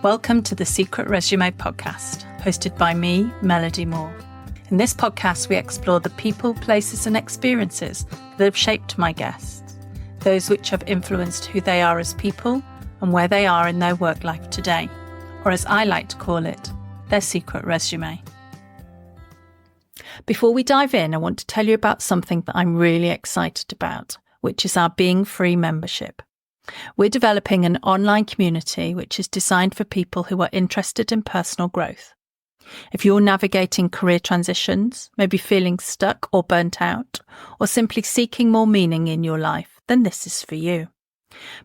Welcome to the Secret Resume podcast, hosted by me, Melody Moore. In this podcast, we explore the people, places and experiences that have shaped my guests, those which have influenced who they are as people and where they are in their work life today, or as I like to call it, their secret resume. Before we dive in, I want to tell you about something that I'm really excited about, which is our Being Free membership. We're developing an online community which is designed for people who are interested in personal growth. If you're navigating career transitions, maybe feeling stuck or burnt out, or simply seeking more meaning in your life, then this is for you.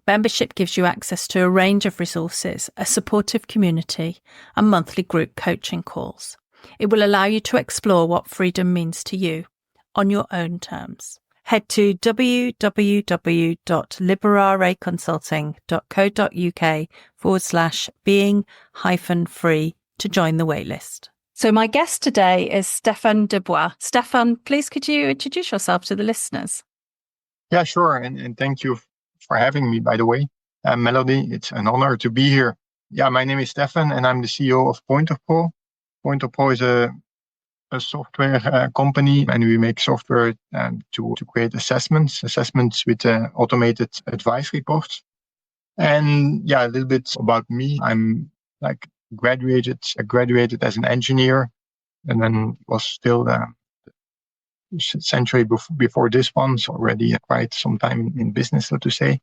Membership gives you access to a range of resources, a supportive community, and monthly group coaching calls. It will allow you to explore what freedom means to you on your own terms. Head to www.liberareconsulting.co.uk/being-free to join the waitlist. So my guest today is Stefan Debois. Stefan, please could you introduce yourself to the listeners? Yeah, sure. And thank you for having me, by the way. Melody, it's an honor to be here. Yeah, my name is Stefan and I'm the CEO of PointerPro. PointerPro is a software company, and we make software to create assessments with automated advice reports. And yeah, a little bit about me. I'm graduated as an engineer, and then was still century before this one, so already quite some time in business, so to say.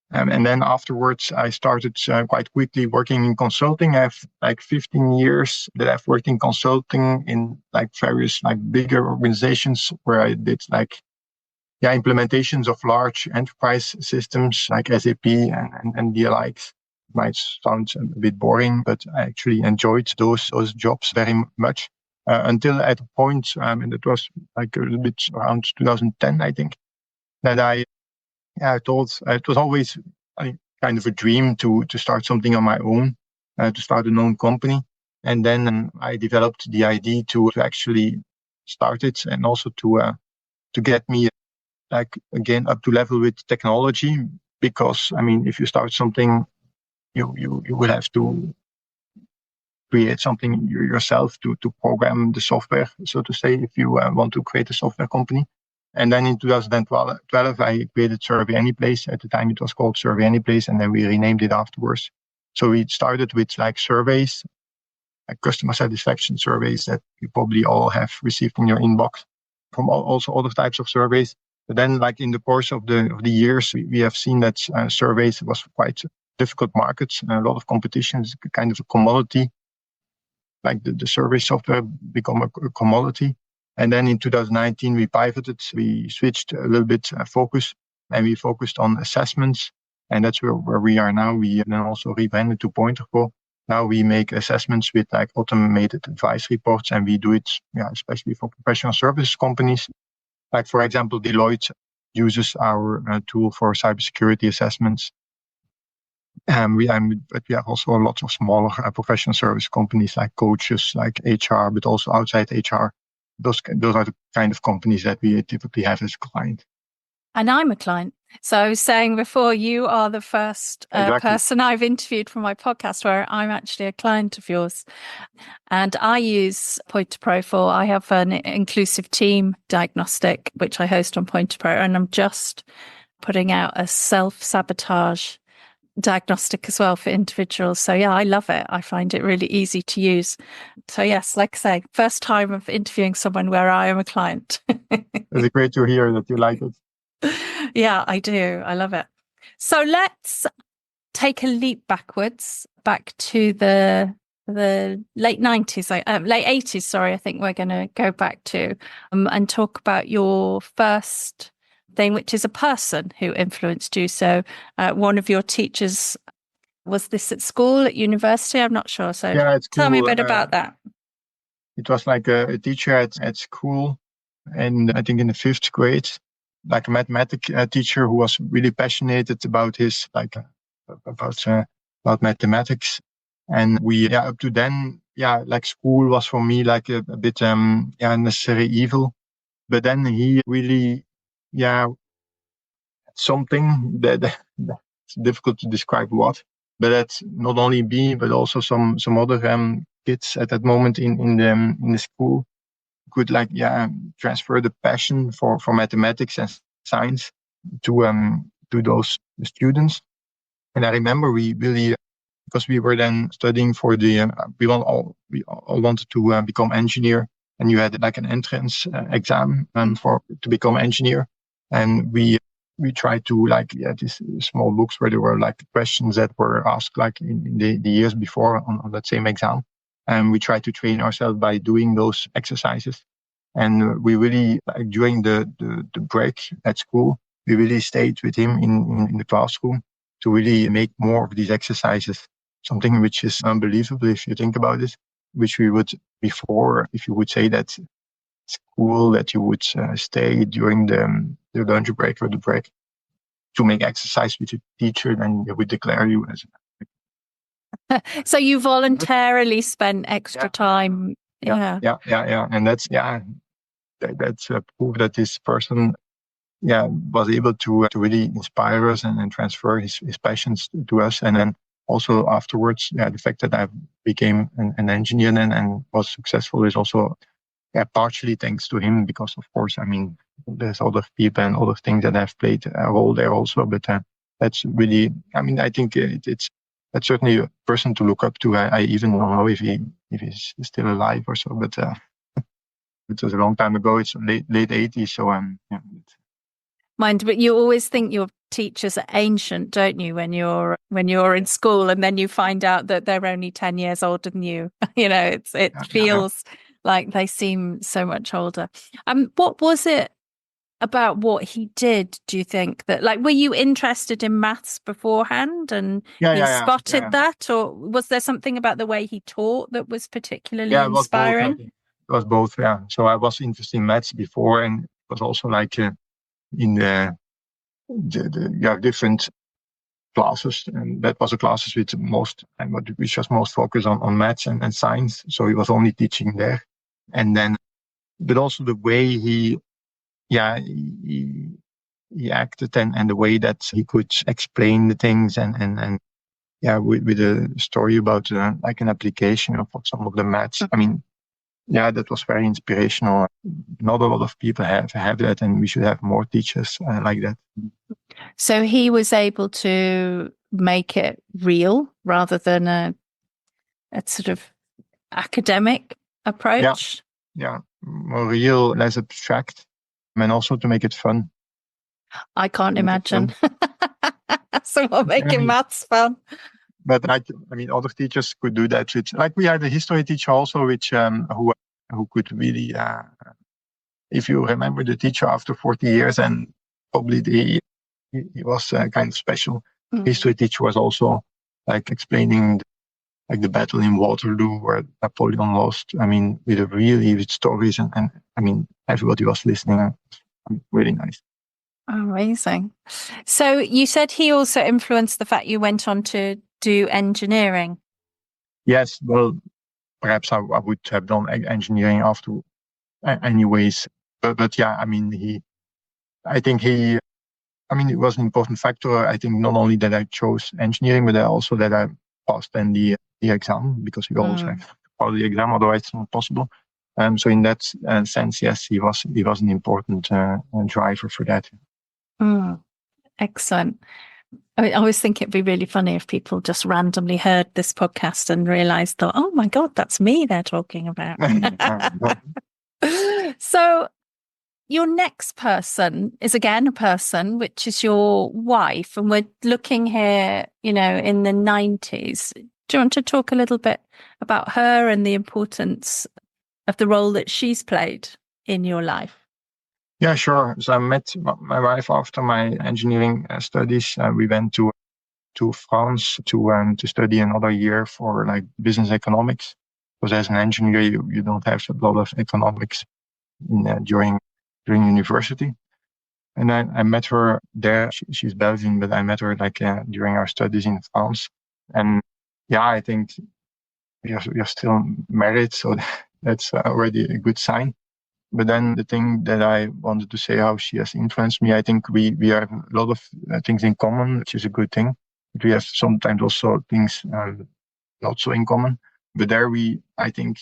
And then afterwards, I started quite quickly working in consulting. I have 15 years that I've worked in consulting in various bigger organizations where I did implementations of large enterprise systems like SAP and the likes. It might sound a bit boring, but I actually enjoyed those jobs very much until at a point, and it was a little bit around 2010, I think, that I thought it was always kind of a dream to start something on my own, to start an own company. And then I developed the idea to actually start it, and also to get me again up to level with technology. Because if you start something, you will have to create something yourself to program the software, so to say, if you want to create a software company. And then in 2012, I created Survey Anyplace. At the time, it was called Survey Anyplace, and then we renamed it afterwards. So we started with surveys, customer satisfaction surveys that you probably all have received in your inbox, from also other types of surveys. But then, in the course of the years, we have seen that surveys was quite a difficult market, a lot of competition, is kind of a commodity. The survey software become a commodity. And then in 2019, we pivoted. We switched a little bit focus, and we focused on assessments. And that's where we are now. We then also rebranded to PointerPro. Now we make assessments with automated advice reports, and we do it, especially for professional services companies. For example, Deloitte uses our tool for cybersecurity assessments. But we have also lots of smaller professional service companies like coaches, like HR, but also outside HR. Those are the kind of companies that we typically have as a client. And I'm a client. So I was saying before, you are the first person I've interviewed for my podcast where I'm actually a client of yours. And I use PointerPro I have an inclusive team diagnostic, which I host on PointerPro, and I'm just putting out a self-sabotage diagnostic as well for individuals. So yeah, I love it. I find it really easy to use. So yes, like I say, first time of interviewing someone where I am a client. It's great to hear that you like it. Yeah, I do. I love it. So let's take a leap backwards, back to the late 90s, late 80s, sorry, I think we're going to go back to, and talk about your first thing, which is a person who influenced you. So one of your teachers, was this at school, at university? I'm not sure. So yeah, tell me a bit about that. It was a teacher at school, and I think in the 5th grade, a mathematics teacher who was really passionate about his about mathematics. And we up to then school was for me a bit necessary evil. But then he really something that's difficult to describe what. But that's not only me, but also some other kids at that moment in the school could transfer the passion for mathematics and science to those students. And I remember we really, because we were then studying for the we all wanted to become engineer, and you had like an entrance exam for to become engineer, and we tried to these small books where there were like questions that were asked like in the years before on that same exam, and we tried to train ourselves by doing those exercises. And we really, during the break at school, we really stayed with him in the classroom to really make more of these exercises, something which is unbelievable if you think about it, which we would before, if you would say that school, that you would stay during the lunch break or the break to make exercise with your teacher, then they would declare you as. So you voluntarily spent extra time. Yeah. And that's a proof that this person was able to really inspire us and transfer his passions to us. And then also afterwards, the fact that I became an engineer then and was successful is also partially thanks to him, because of course, I mean, there's other people and other things that have played a role there also. But that's really, I mean, I think that's certainly a person to look up to. I even don't know if he's still alive or so, but it was a long time ago. It's late 80s, so Mind, but you always think your teachers are ancient, don't you, when you're in school, and then you find out that they're only 10 years older than you. It feels like they seem so much older. What was it about what he did, do you think, that were you interested in maths beforehand and he spotted that, or was there something about the way he taught that was particularly inspiring? It was both, yeah. So I was interested in maths before, and it was also in the different classes, and that was a classes which was most focused on maths and science. So he was only teaching there, and then, but also the way he acted and the way that he could explain the things and with a story about like an application of some of the maths. I mean, that was very inspirational. Not a lot of people have that, and we should have more teachers like that. So he was able to make it real rather than a sort of academic approach. Yeah, more real, less abstract, and also to make it fun. I can't imagine someone making maths fun. But I mean, other teachers could do that. We had a history teacher also, which who could really, if you remember the teacher after 40 years, and probably he was kind of special. History teacher was also like explaining the battle in Waterloo where Napoleon lost. I mean, with stories and I mean, everybody was listening. Really nice. Amazing. So you said he also influenced the fact you went on to do engineering. Yes, well, perhaps I would have done engineering after anyways. But yeah, I mean, it was an important factor. I think not only that I chose engineering, but also that I passed then the exam, because you always have to pass the exam, otherwise it's not possible. So in that sense, yes, he was an important driver for that. Excellent. I always think it'd be really funny if people just randomly heard this podcast and realized that, oh my God, that's me they're talking about. So your next person is again a person, which is your wife. And we're looking here, in the 90s. Do you want to talk a little bit about her and the importance of the role that she's played in your life? Yeah, sure. So I met my wife after my engineering studies. We went to France to study another year for business economics. Because as an engineer, you don't have a lot of economics during university. And I met her there. She's Belgian, but I met her during our studies in France. And I think we are still married, so that's already a good sign. But then the thing that I wanted to say, how she has influenced me, I think we have a lot of things in common, which is a good thing. we have sometimes also things not so in common. But there I think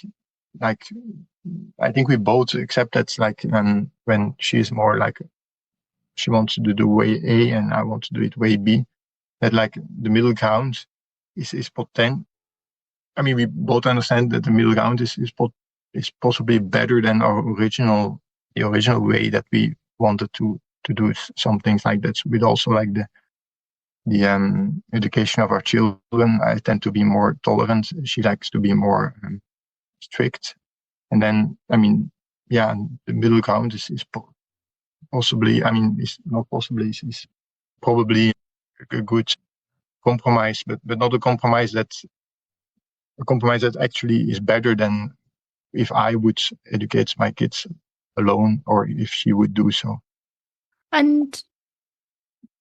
we both accept that when she's more like she wants to do way A and I want to do it way B, that like the middle ground is potent. I mean, we both understand that the middle ground is possibly better than the original way that we wanted to do some things like that. With also like the education of our children, I tend to be more tolerant. She likes to be more strict. And then, I mean, yeah, the middle ground is possibly, I mean, it's not possibly, is probably a good compromise, but not a compromise that actually is better than if I would educate my kids alone or if she would do so. And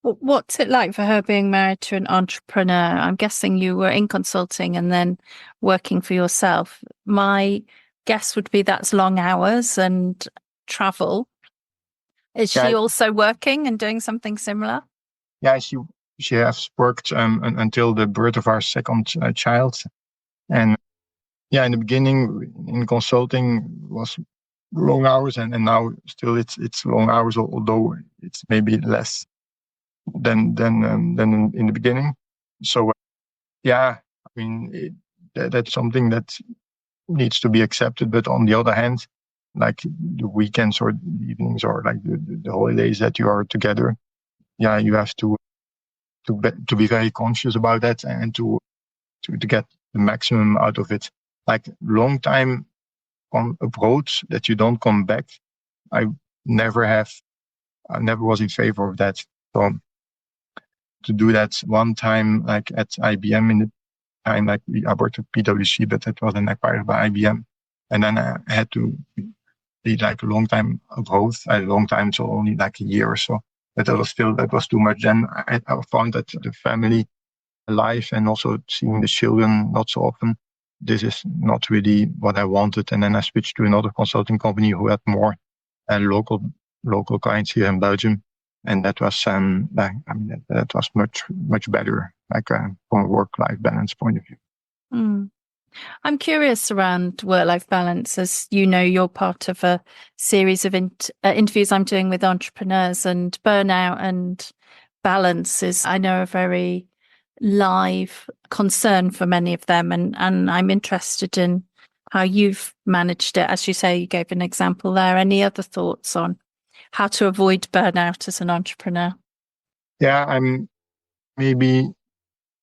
what's it like for her being married to an entrepreneur? I'm guessing you were in consulting and then working for yourself. My guess would be that's long hours and travel. Is she also working and doing something similar? Yeah, she has worked until the birth of our second child. And yeah, in the beginning in consulting was long hours, and now still it's long hours, although it's maybe less than in the beginning. So yeah, I mean that's something that needs to be accepted. But on the other hand, like the weekends or the evenings or like the holidays that you are together, yeah, you have to be very conscious about that and to get the maximum out of it. Like long time on abroad that you don't come back, I never was in favor of that. So to do that one time, like at IBM in the time, like I worked at PwC, but that was then acquired by IBM. And then I had to be like a long time abroad, a long time, so only like a year or so. But that was too much. Then I found that the family life and also seeing the children not so often, this is not really what I wanted. And then I switched to another consulting company who had more local clients here in Belgium. And that was, that was much better, like from a work-life balance point of view. Mm. I'm curious around work-life balance. As you know, you're part of a series of interviews I'm doing with entrepreneurs, and burnout and balance is, I know, a very live concern for many of them. And I'm interested in how you've managed it. As you say, you gave an example there. Any other thoughts on how to avoid burnout as an entrepreneur? Yeah, I'm maybe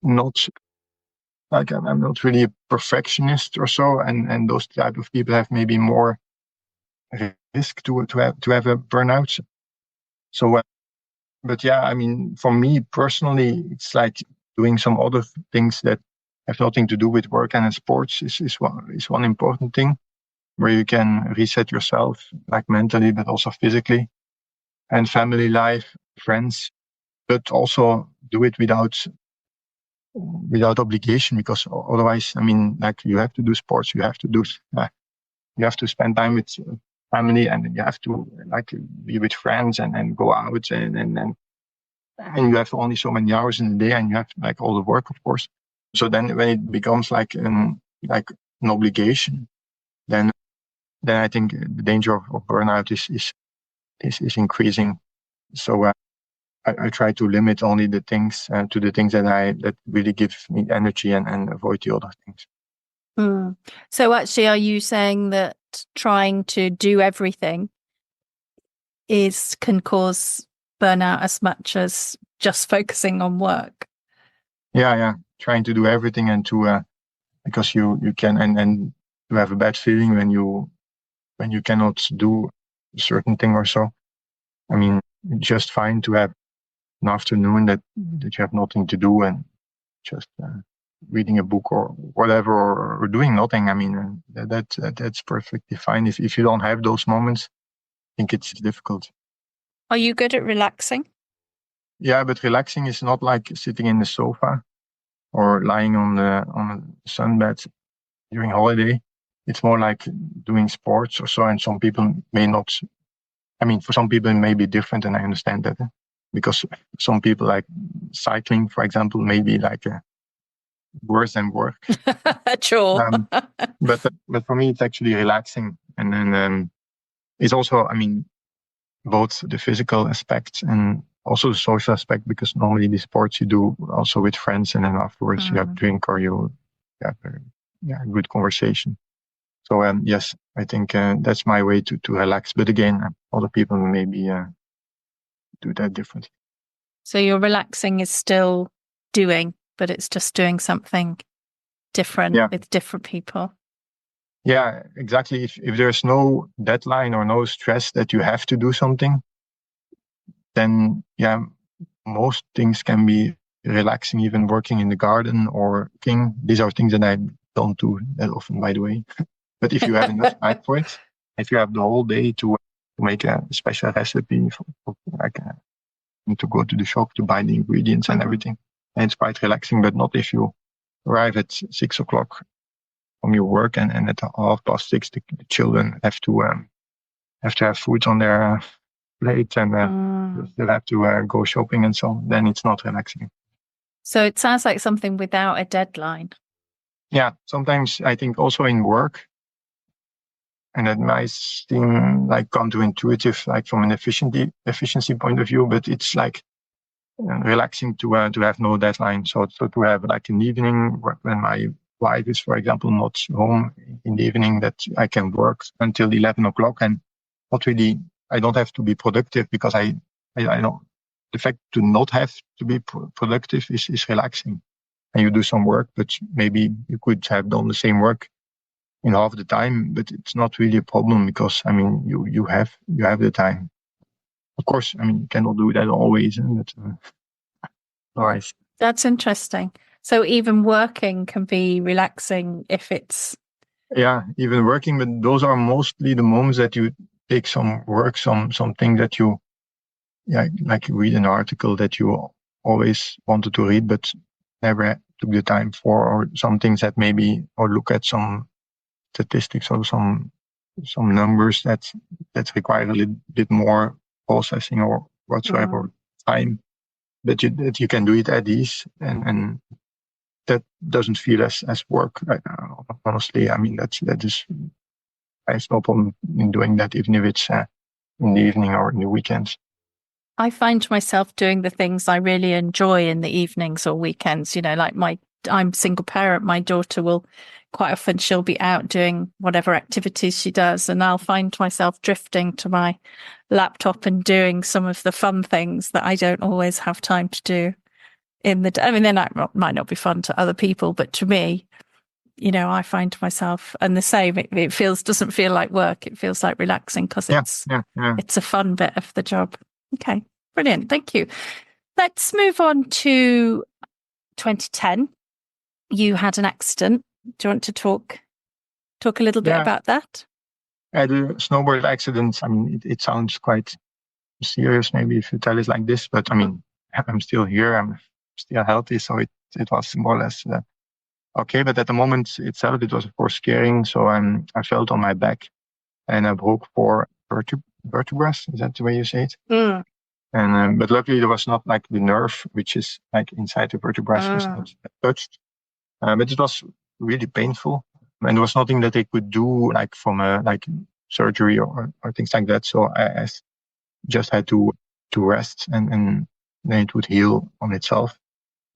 not like I'm not really a perfectionist or so, and those type of people have maybe more risk to have a burnout. So, but yeah, I mean, for me personally, it's like doing some other things that have nothing to do with work and sports is one important thing where you can reset yourself, like mentally, but also physically, and family life, friends, but also do it without obligation, because otherwise, I mean, like you have to do sports, you have to spend time with family, and you have to like be with friends and go out and you have only so many hours in the day, and you have like all the work, of course. So then when it becomes like an obligation, then I think the danger of burnout is increasing. So I try to limit only the things to the things that really give me energy and avoid the other things. Mm. So actually, are you saying that trying to do everything can cause burnout as much as just focusing on work? Yeah. Trying to do everything and to because you can and to have a bad feeling when you cannot do a certain thing or so. I mean, just fine to have an afternoon that you have nothing to do and just reading a book or whatever, or doing nothing. I mean, that's perfectly fine. If you don't have those moments, I think it's difficult. Are you good at relaxing? Yeah, but relaxing is not like sitting in the sofa or lying on a sunbed during holiday. It's more like doing sports or so. And some people may not. I mean, for some people it may be different, and I understand that. because some people like cycling, for example, maybe like worse than work. Sure. But for me, it's actually relaxing. And then it's also, I mean, both the physical aspect and also the social aspect, because normally the sports you do also with friends, and then afterwards you have a drink or you have a good conversation. So yes, I think that's my way to relax. But again, other people maybe do that differently. So your relaxing is still doing, but it's just doing something different with different people. Yeah, exactly. If there's no deadline or no stress that you have to do something, then most things can be relaxing, even working in the garden or cooking. These are things that I don't do that often, by the way. But if you have enough time for it, if you have the whole day to make a special recipe, to go to the shop to buy the ingredients and everything, and it's quite relaxing. But not if you arrive at 6 o'clock from your work and at 6:30 the children have to have food on their plate and still have to go shopping and so on. Then it's not relaxing. So it sounds like something without a deadline. Yeah, sometimes I think also in work, and it might seem like counterintuitive, like from an efficiency point of view, but it's like relaxing to have no deadline. So to have like an evening when my wife is, for example, not home in the evening, that I can work until 11 o'clock and not really, I don't have to be productive, because I know the fact to not have to be productive is relaxing. And you do some work, but maybe you could have done the same work in half the time, but it's not really a problem, because I mean, you have the time. Of course, I mean, you cannot do that always, but all right. That's interesting. So even working can be relaxing if it's... Yeah, even working, but those are mostly the moments that you take some work, something that you, like you read an article that you always wanted to read, but never took the time for, or some things that maybe, or look at some statistics or some numbers that require a little bit more processing or whatsoever time, that you can do it at ease, and that doesn't feel as work. Honestly, I mean, that is, I have no problem in doing that, even if it's in the evening or in the weekends. I find myself doing the things I really enjoy in the evenings or weekends. You know, like I'm single parent. My daughter will quite often, she'll be out doing whatever activities she does, and I'll find myself drifting to my laptop and doing some of the fun things that I don't always have time to do in the day. I mean, they might not be fun to other people, but to me, you know, I find myself, and the same, it doesn't feel like work. It feels like relaxing because it's a fun bit of the job. Okay, brilliant. Thank you. Let's move on to 2010. You had an accident. Do you want to talk a little bit about that? I had a snowboard accident. I mean, it sounds quite serious maybe if you tell it like this, but I mean, I'm still here. I'm still healthy. So it was more or less okay. But at the moment itself, it was of course scaring. So I fell on my back and I broke 4 vertebrae. Is that the way you say it? And but luckily there was not like the nerve, which is like inside the vertebrae, was not touched. But it was really painful, and there was nothing that they could do like from like surgery or things like that. So I just had to rest, and then it would heal on itself.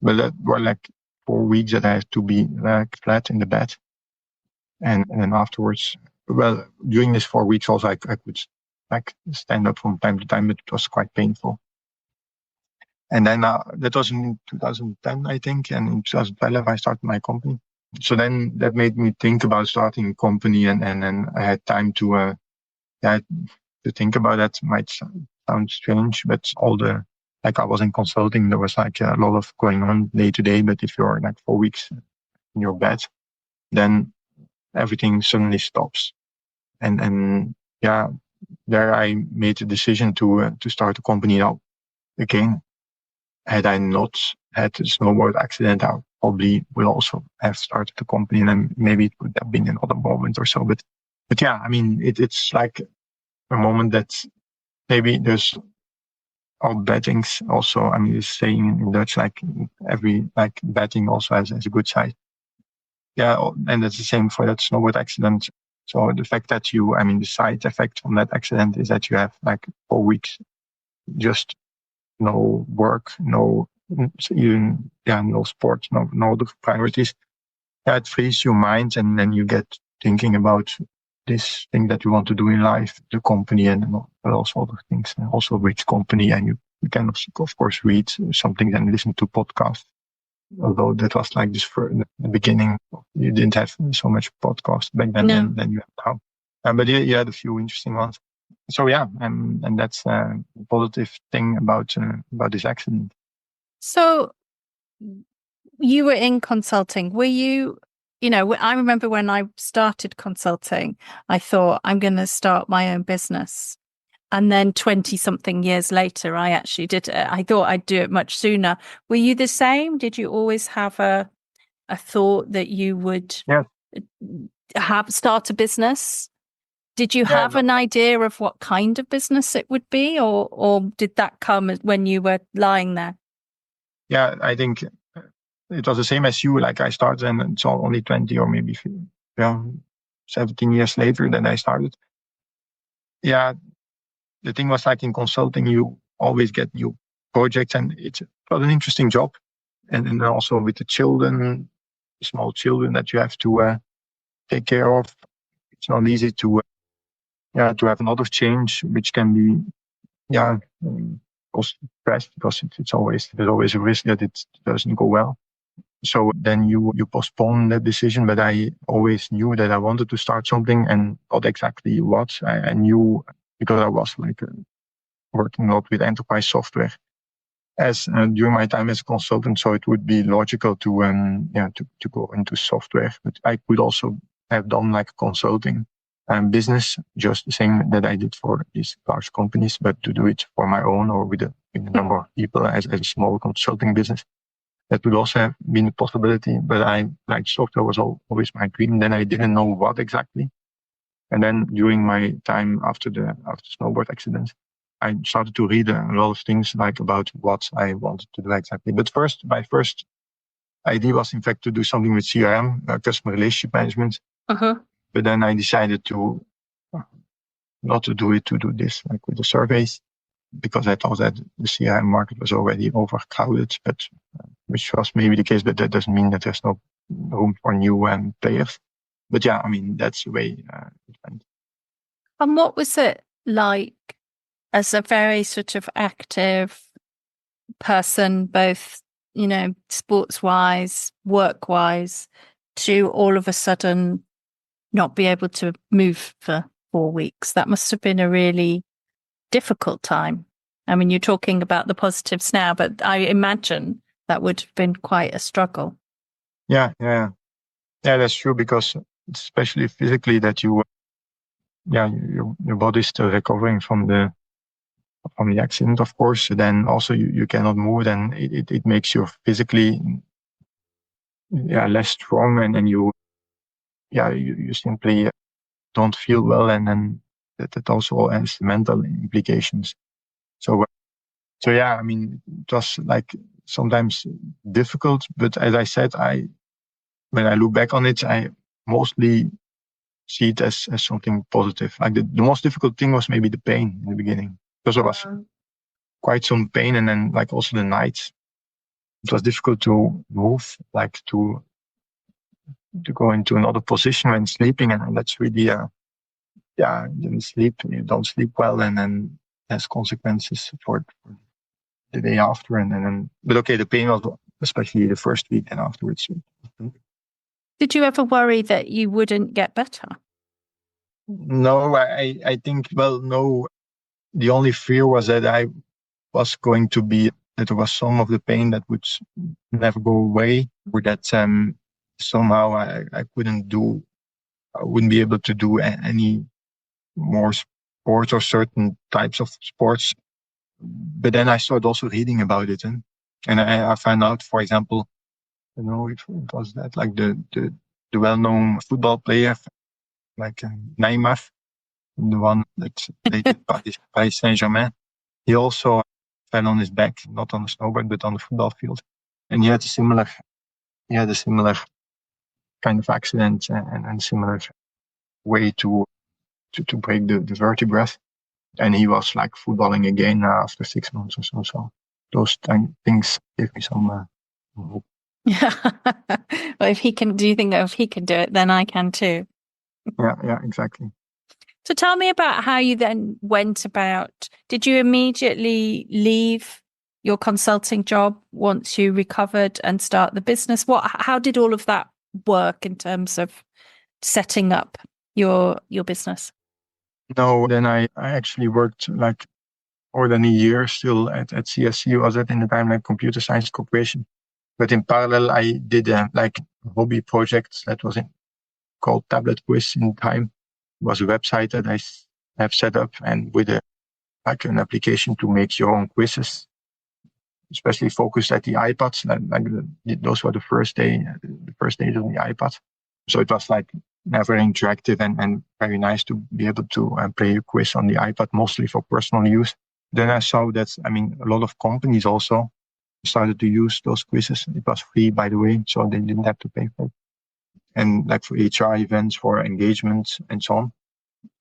But that were like 4 weeks that I had to be like flat in the bed, and then afterwards, well, during this 4 weeks also I could like stand up from time to time, but it was quite painful. And then that was in 2010, I think. And in 2012, I started my company. So then that made me think about starting a company, and then I had time to think about that. Might sound strange, but I was in consulting, there was like a lot of going on day to day. But if you're like 4 weeks in your bed, then everything suddenly stops. And there I made a decision to start a company now again. Had I not had the snowboard accident, I probably would also have started the company, and then maybe it would have been another moment or so. But yeah, I mean, it's like a moment that maybe there's all bettings also, I mean, it's saying in Dutch, like every like betting also has a good side. Yeah, and it's the same for that snowboard accident. So the fact that the side effect from that accident is that you have like 4 weeks, just no work, no even no sports, no other priorities. Yeah, it frees your mind, and then you get thinking about this thing that you want to do in life, the company, and also other things, and also which company. And you can of course read something and listen to podcasts. Although that was like this for the beginning, you didn't have so much podcast back then than you have now. But you had a few interesting ones. So yeah, and that's a positive thing about this accident. So you were in consulting. Were you, I remember when I started consulting, I thought I'm going to start my own business. And then 20 something years later, I actually did it. I thought I'd do it much sooner. Were you the same? Did you always have a thought that you would start a business? Did you have an idea of what kind of business it would be, or did that come when you were lying there? Yeah, I think it was the same as you. Like I started, and it's only 20 or maybe 17 years later that I started. Yeah, the thing was like in consulting, you always get new projects, and it was an interesting job. And also with the children, small children that you have to take care of, it's not easy to have another change, which can be also stress, because there's always a risk that it doesn't go well. So then you postpone that decision. But I always knew that I wanted to start something, and not exactly what. I knew, because I was like working a lot with enterprise software as during my time as a consultant. So it would be logical to go into software. But I could also have done like consulting business, just the same that I did for these large companies, but to do it for my own or with a number of people as a small consulting business. That would also have been a possibility, but I like software was always my dream. Then I didn't know what exactly. And then during my time after snowboard accident, I started to read a lot of things like about what I wanted to do exactly. But my first idea was in fact to do something with CRM, customer relationship management. Uh-huh. But then I decided to not to do it, to do this like with the surveys, because I thought that the CRM market was already overcrowded, but which was maybe the case, but that doesn't mean that there's no room for new players. But yeah, I mean, that's the way it went. And what was it like as a very sort of active person, both, sports-wise, work-wise, to all of a sudden not be able to move for 4 weeks? That must have been a really difficult time. I mean, you're talking about the positives now, but I imagine that would have been quite a struggle. Yeah, that's true, because especially physically that your body's still recovering from the accident, of course. Then also you cannot move, and it makes you physically less strong, and then you simply don't feel well, and then that also has mental implications. So yeah, I mean, it was like sometimes difficult, but as I said, when I look back on it, I mostly see it as something positive. Like the most difficult thing was maybe the pain in the beginning, because there was quite some pain, and then like also the nights, it was difficult to move, like to go into another position when sleeping, and that's really you don't sleep well, and then has consequences for the day after, and then but okay, the pain was especially the first week and afterwards. Did you ever worry that you wouldn't get better? No, I think, well, no. The only fear was that I was going to be, that there was some of the pain that would never go away, or that somehow I wouldn't be able to do any more sports or certain types of sports. But then I started also reading about it, and I found out, for example, it was that like the well-known football player, like Neymar, the one that played at Paris Saint-Germain. He also fell on his back, not on the snowboard, but on the football field. And he had a similar kind of accident and similar way to break the vertebrae. And he was like footballing again after 6 months or so. So those things give me some hope. Yeah. Well, if he can, do you think that if he can do it, then I can too? Yeah, exactly. So tell me about how you then went about. Did you immediately leave your consulting job once you recovered and start the business? How did all of that work in terms of setting up your business? No, then I actually worked like more than a year still at CSC, was it in the time, like Computer Science Corporation. But in parallel, I did like hobby projects that was called Tablet Quiz in time. It was a website that I have set up, and with like an application to make your own quizzes, especially focused at the iPads. Those were the first days on the iPad. So it was like never interactive and very nice to be able to play a quiz on the iPad, mostly for personal use. Then I saw that, a lot of companies also started to use those quizzes. It was free, by the way, so they didn't have to pay for it. And like for HR events, for engagements and so on.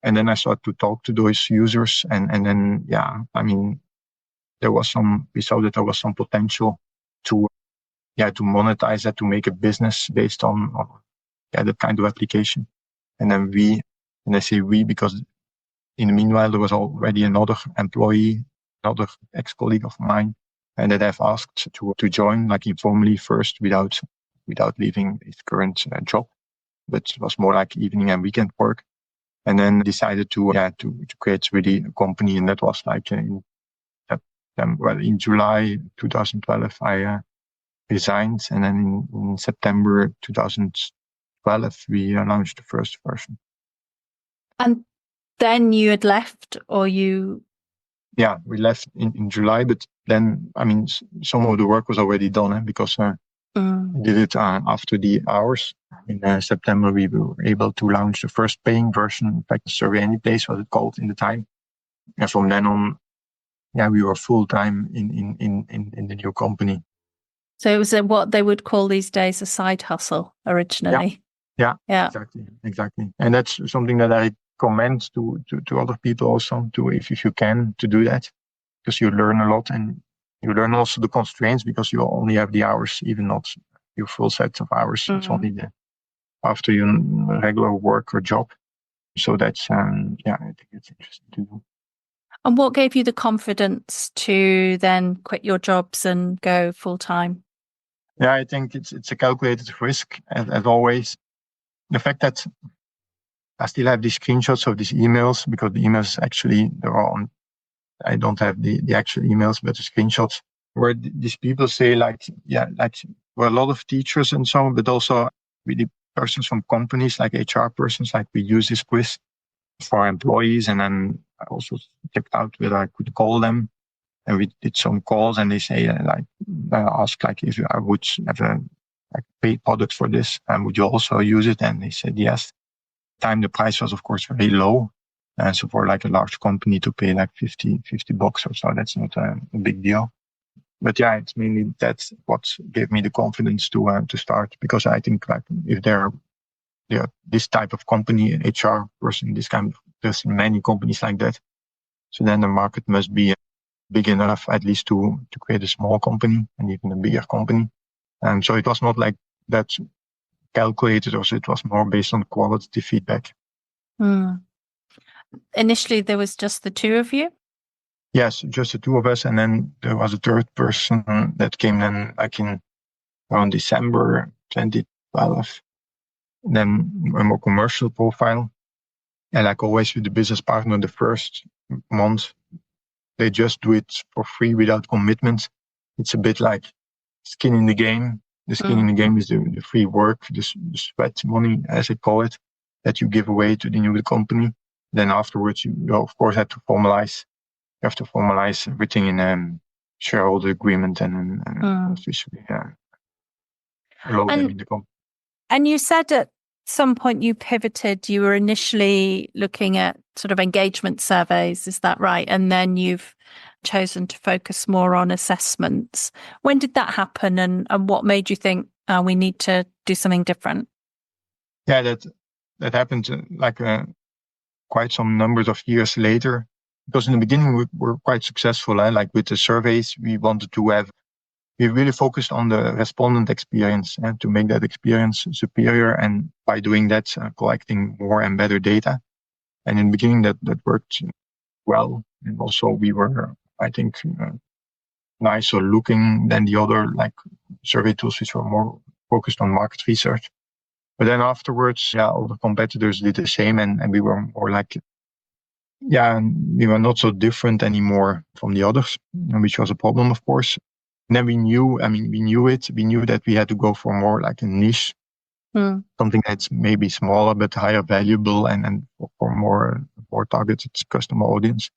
And then I started to talk to those users and then, we saw that there was some potential to monetize that, to make a business based on that kind of application. And then and I say we, because in the meanwhile, there was already another employee, another ex-colleague of mine, and that I've asked to join, like informally first, without leaving his current job. But it was more like evening and weekend work. And then decided to create really a company. And that was like in July 2012, I resigned. And then in September 2012, we launched the first version. And then you had left, or you? Yeah, we left in July, but then, some of the work was already done because we did it after the hours. In September, we were able to launch the first paying version. In fact, Survey Any Place was it called in the time. And from then on, we were full time in the new company. So it was what they would call these days a side hustle originally. Yeah. Exactly. And that's something that I commend to other people also, to if you can, to do that, because you learn a lot, and you learn also the constraints, because you only have the hours, even not your full set of hours. Mm-hmm. It's only after your regular work or job. So that's I think it's interesting to do. And what gave you the confidence to then quit your jobs and go full time? Yeah, I think it's a calculated risk, as always. The fact that I still have these screenshots of these emails, because the emails actually, they're on, I don't have the actual emails, but the screenshots, where these people say well, a lot of teachers and so on, but also really persons from companies, like HR persons, like we use this quiz for employees. And then I also checked out whether I could call them, and we did some calls, and they say I asked if I would have a paid product for this, and would you also use it? And they said yes. The price was of course very low, and so for like a large company to pay like $50 or so, that's not a big deal. But it's mainly that's what gave me the confidence to start, because I think if there are this type of company, HR person, there's many companies like that. So then the market must be big enough at least to create a small company and even a bigger company. And so it was not like that calculated, or so it was more based on qualitative feedback. Initially, there was just the two of you? Yes, just the two of us. And then there was a third person that came in around December 2012. Then a more commercial profile. And like always with the business partner, the first month, they just do it for free without commitment. It's a bit like skin in the game. The skin in the game is the free work, the sweat money, as I call it, that you give away to the new company. Then afterwards, you of course have to formalize. You have to formalize everything in a shareholder agreement and officially allow them in the company. And you said at some point you pivoted. You were initially looking at sort of engagement surveys. Is that right? And then you've chosen to focus more on assessments. When did that happen, and what made you think we need to do something different? Yeah, that happened quite some numbers of years later. Because in the beginning we were quite successful. Like with the surveys, we really focused on the respondent experience and to make that experience superior. And by doing that, collecting more and better data. And in the beginning, that worked well. And also we were, I think, nicer looking than the other survey tools, which were more focused on market research. But then afterwards, all the competitors did the same, and we were more we were not so different anymore from the others, which was a problem, of course. And then we knew that we had to go for more like a niche, something that's maybe smaller but higher valuable and for more targeted customer audience.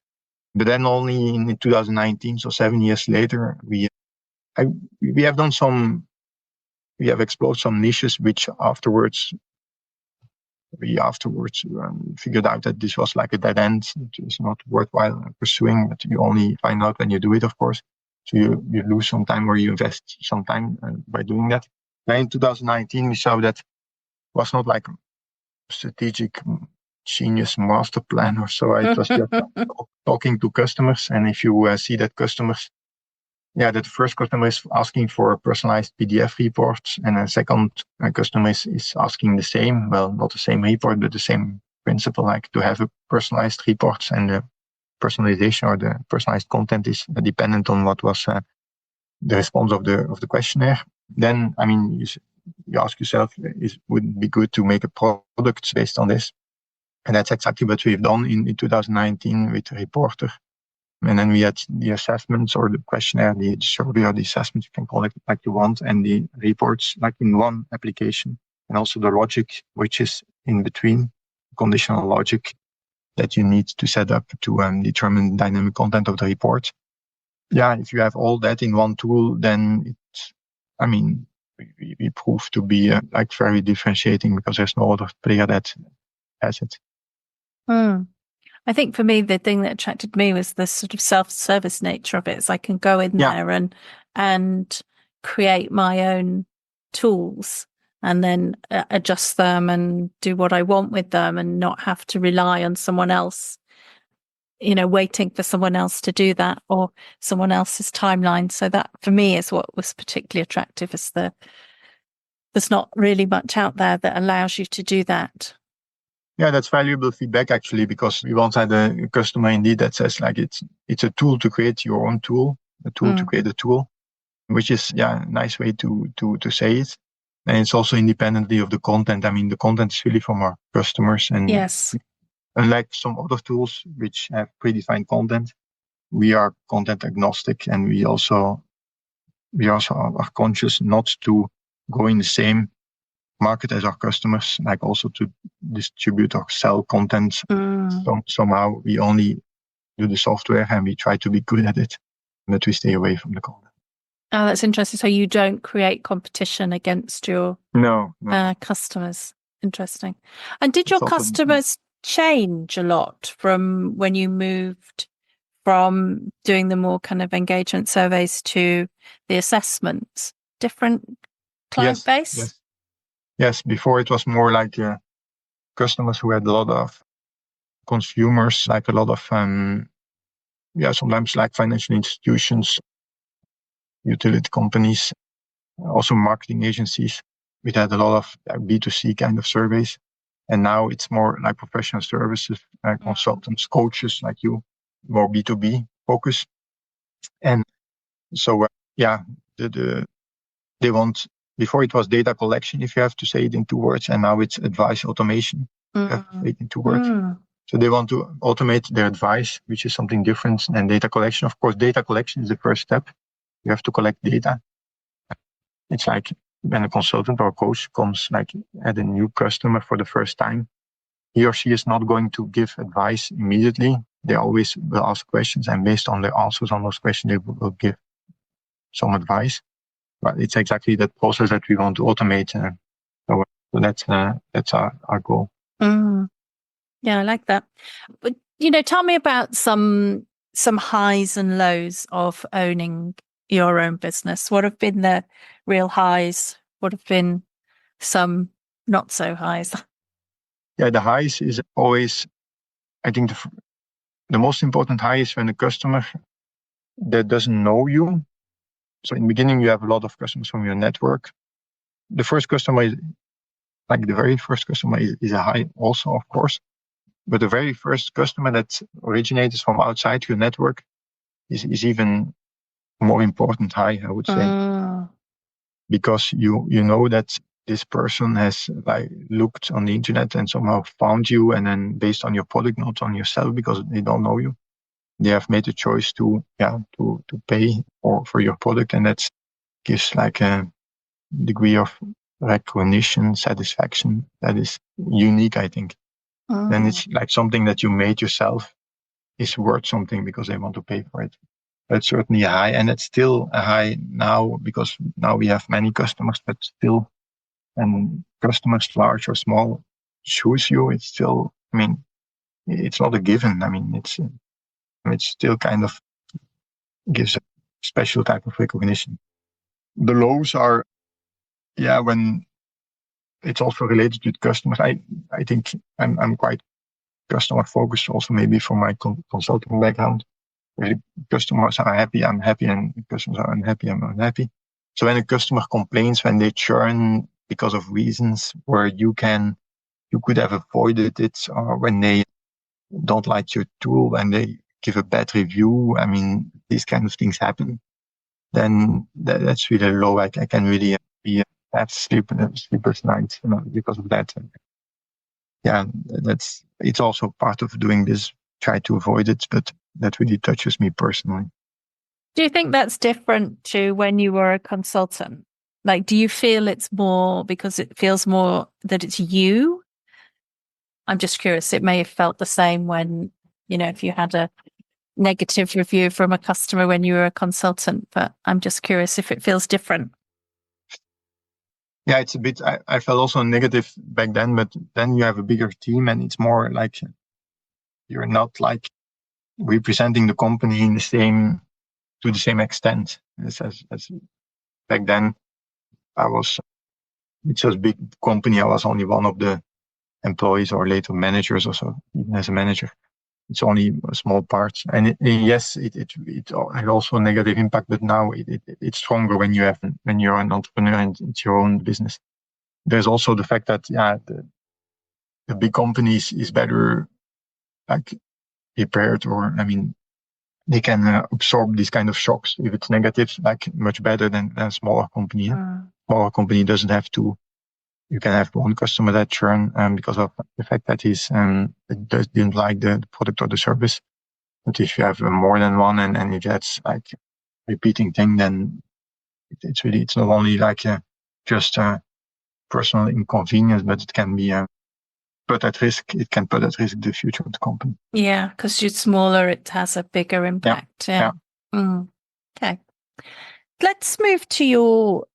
But then only in 2019, so 7 years later, we have explored some niches which afterwards figured out that this was like a dead end. It was not worthwhile pursuing, but you only find out when you do it, of course. So you lose some time or you invest some time by doing that. Then in 2019, we saw that it was not like a strategic genius master plan or so. It was just talking to customers. And if you see that customers, that the first customer is asking for a personalized PDF report, and a second customer is asking the same, well, not the same report, but the same principle, like to have a personalized report, and the personalization or the personalized content is dependent on what was the response of the questionnaire. Then, you ask yourself, would it be good to make a product based on this? And that's exactly what we've done in 2019 with Reporter. And then we had the assessments or the questionnaire, the survey or the assessments, you can call it like you want, and the reports like in one application. And also the logic, which is in between, conditional logic that you need to set up to determine the dynamic content of the report. If you have all that in one tool, then we prove to be very differentiating, because there's no other player that has it. I think for me, the thing that attracted me was the sort of self-service nature of it. So I can go in there and create my own tools and then adjust them and do what I want with them, and not have to rely on someone else, waiting for someone else to do that or someone else's timeline. So that for me is what was particularly attractive, is there's not really much out there that allows you to do that. Yeah, that's valuable feedback, actually, because we once had a customer indeed that says it's a tool to create your own tool, a tool to create a tool, which is a nice way to say it. And it's also independently of the content. The content is really from our customers. And yes, unlike some other tools which have predefined content, we are content agnostic, and we also are conscious not to go in the same market as our customers, like also to distribute or sell content. Somehow we only do the software and we try to be good at it, but we stay away from the content. Oh, that's interesting. So you don't create competition against your customers. Interesting. And did your customers change a lot from when you moved from doing the more kind of engagement surveys to the assessments? Different client base? Yes, before it was more like customers who had a lot of consumers, like a lot of, sometimes like financial institutions, utility companies, also marketing agencies. We had a lot of B2C kind of surveys. And now it's more like professional services, consultants, coaches like you, more B2B focus. And so, they want. Before it was data collection, if you have to say it in 2 words, and now it's advice automation. You have to say it in 2 words. So they want to automate their advice, which is something different than data collection. Of course, data collection is the first step. You have to collect data. It's like when a consultant or coach comes at a new customer for the first time, he or she is not going to give advice immediately. They always will ask questions, and based on the answers on those questions, they will give some advice. But it's exactly that process that we want to automate. So that's our goal. Yeah, I like that. But tell me about some some highs and lows of owning your own business? What have been the real highs? What have been some not so highs? Yeah, the highs is always, I think the most important high is when a customer that doesn't know you. So in the beginning, you have a lot of customers from your network. The first customer is, like the very first customer is a high also, of course. But the very first customer that originates from outside your network is even more important high, I would say. Because you know that this person has like looked on the internet and somehow found you, and then based on your product, not on yourself, because they don't know you, they have made a choice to pay for your product, and that gives like a degree of recognition, satisfaction that is unique, I think. Then it's like something that you made yourself is worth something because they want to pay for it. That's certainly a high, and it's still a high now because now we have many customers, but still, and customers, large or small, choose you. It's still, I mean, it's not a given. I mean, it's still kind of gives a special type of recognition. The lows are, when it's also related with customers. I think I'm quite customer focused also, maybe from my consulting background. Where customers are happy, I'm happy, and customers are unhappy, I'm unhappy. So when a customer complains, when they churn because of reasons where you could have avoided it, or when they don't like your tool and they give a bad review, I mean, these kind of things happen, then that's really low. I can really have sleepless nights, because of that. Yeah, it's also part of doing this, try to avoid it, but that really touches me personally. Do you think that's different to when you were a consultant? Like, do you feel it's more because it feels more that it's you? I'm just curious. It may have felt the same when, if you had a negative review from a customer when you were a consultant, but I'm just curious if it feels different. Yeah, it's a bit, I felt also negative back then, but then you have a bigger team and it's more like you're not like representing the company to the same extent as back then. It's a big company. I was only one of the employees or later managers, or so, even as a manager. It's only a small part. And yes, it had also a negative impact, but now it's stronger when you're an entrepreneur and it's your own business. There's also the fact that, the big companies is better like prepared, or, I mean, they can absorb these kind of shocks if it's negative, like much better than a smaller company. Smaller company doesn't have to. You can have one customer that churn because of the fact that didn't like the product or the service. But if you have more than one, and if that's like a repeating thing, then it's not only like just personal inconvenience, but it can be put at risk. It can put at risk the future of the company. Yeah, because you're smaller, it has a bigger impact. Yeah. Okay. Let's move to your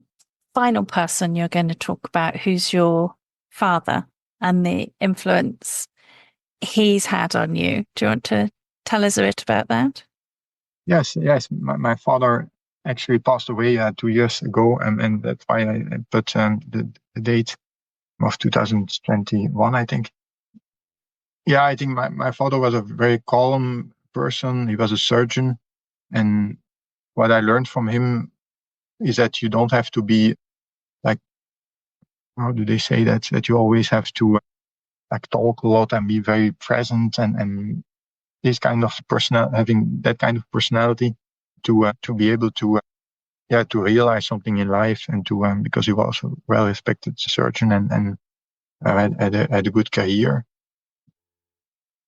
final person you're going to talk about, who's your father and the influence he's had on you. Do you want to tell us a bit about that? Yes. My father actually passed away 2 years ago, and that's why I put the date of 2021, I think. Yeah, I think my father was a very calm person. He was a surgeon, and what I learned from him is that you don't have to be like, how do they say that you always have to like talk a lot and be very present, and this kind of having that kind of personality to be able to realize something in life, and to because he was a well respected surgeon and had a good career.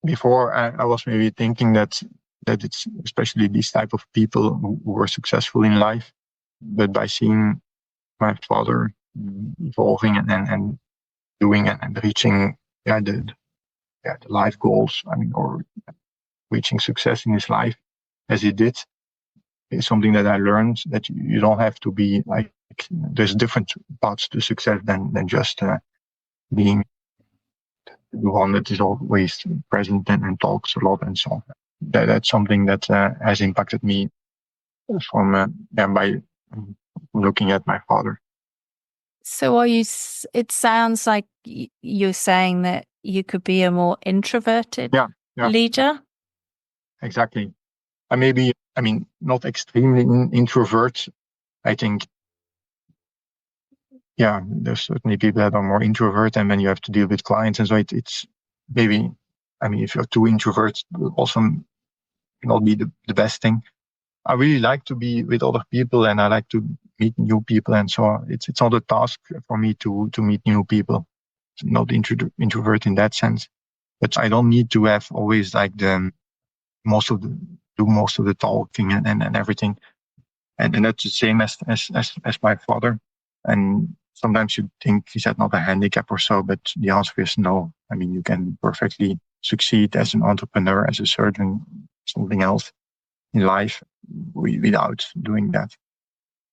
Before I was maybe thinking that it's especially these type of people who were successful in life, but by seeing my father evolving and doing and reaching the life goals, I mean, or reaching success in his life as he did, is something that I learned, that you don't have to be like, there's different paths to success than just being the one that is always present and talks a lot and so on. that's something that has impacted me by looking at my father. So it sounds like you're saying that you could be a more introverted leader? Exactly. Not extremely introvert. I think, there's certainly people that are more introvert, and when you have to deal with clients, and so it's maybe, if you're too introvert, it will also not be the best thing. I really like to be with other people, and I like to meet new people, and so it's not a task for me to meet new people. I'm not introvert in that sense, but I don't need to have always like most of the talking and everything, and that's the same as my father. And sometimes you think, is that not a handicap or so? But the answer is no. You can perfectly succeed as an entrepreneur, as a surgeon, something else in life without doing that.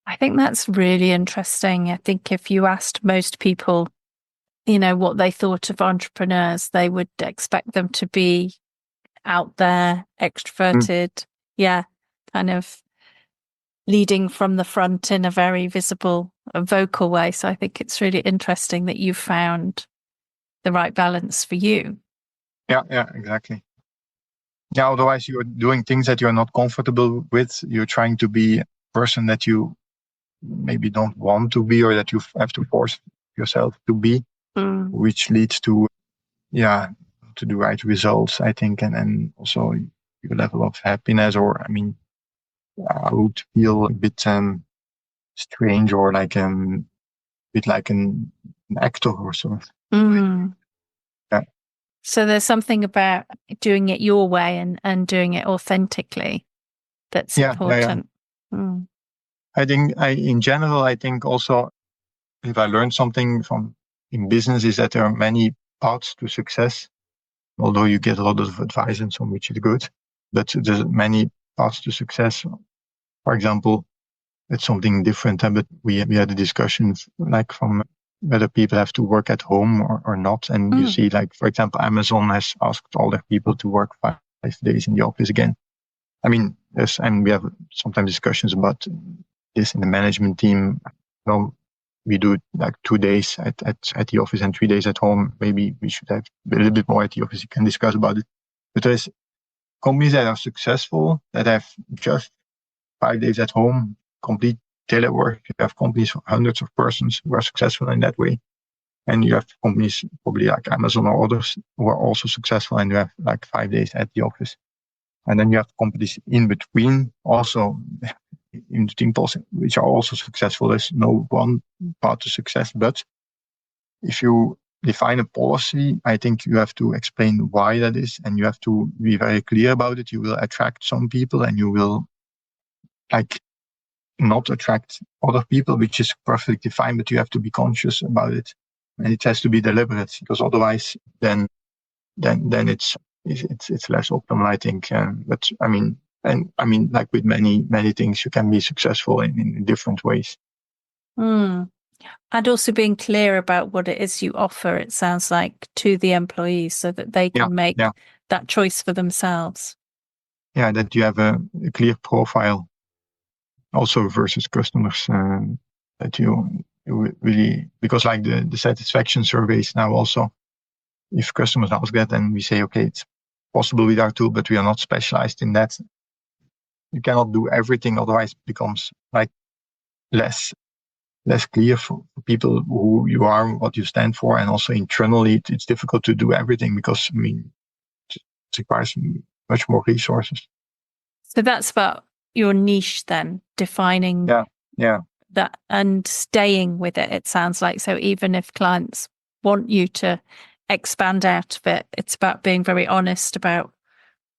I think that's really interesting. I think if you asked most people, what they thought of entrepreneurs, they would expect them to be out there, extroverted, kind of leading from the front in a very visible, vocal way. So I think it's really interesting that you found the right balance for you. Yeah, exactly. Yeah, otherwise you're doing things that you're not comfortable with. You're trying to be a person that you maybe don't want to be, or that you have to force yourself to be, which leads to the right results, I think, and also your level of happiness, or I would feel a bit strange, or like a bit like an actor or so. Yeah. So there's something about doing it your way and doing it authentically that's important. Yeah. In general, I think also, if I learned something in business, is that there are many paths to success. Although you get a lot of advice, and some which is good, but there's many paths to success. For example, it's something different, but we had a discussion like from whether people have to work at home or not. And you see, like, for example, Amazon has asked all their people to work 5 days in the office again. And we have sometimes discussions about this in the management team. We do like 2 days at the office and 3 days at home. Maybe we should have a little bit more at the office. You can discuss about it. But there's companies that are successful that have just 5 days at home, complete telework. You have companies, hundreds of persons, who are successful in that way. And you have companies probably like Amazon or others who are also successful, and you have like 5 days at the office. And then you have companies in between, also in between, which are also successful. There's no one path to success, but if you define a policy, I think you have to explain why that is, and you have to be very clear about it. You will attract some people, and you will not attract other people, which is perfectly fine, but you have to be conscious about it, and it has to be deliberate, because otherwise then it's less optimal, I think. But like with many things, you can be successful in different ways. And also being clear about what it is you offer, it sounds like, to the employees, so that they can make that choice for themselves. Yeah, that you have a clear profile also versus customers, that you really, because like the satisfaction surveys now also, if customers ask that, then we say, okay, it's possible with our tool, but we are not specialized in that. You cannot do everything, otherwise it becomes like less clear for people who you are, what you stand for, and also internally it's difficult to do everything, because it requires much more resources. So that's about your niche then, defining that and staying with it, it sounds like. So even if clients want you to expand out of it, it's about being very honest about